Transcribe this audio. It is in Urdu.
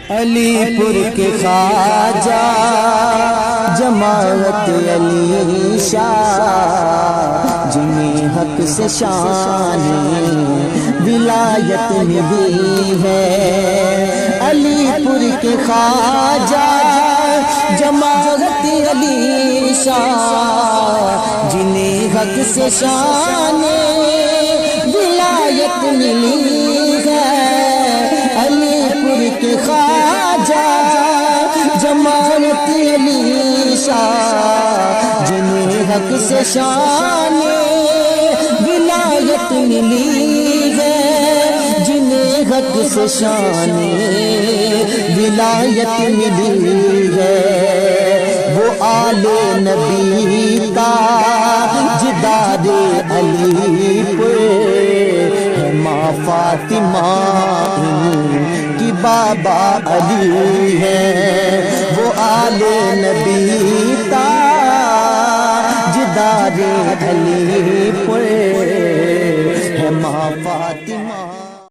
علی پور کے خواجہ جماعت علی شاہ، جنہیں حق سے شان ولایت ملی ہے۔ علی پور کے خواجہ جماعت علی شاہ، جنہیں حق سے شان ولایت ملی ہے۔ علی پور کے خواجہ جماعت علی شاہ، جنہیں حق سے شان ولایت ملی ہے، جنہیں حق سے شان ولایت ملی ہے۔ وہ آل نبی تاجدار علی پور ہے، ماں فاطمہ کی بابا علی ہے۔ وہ آل نبی تاجدار علی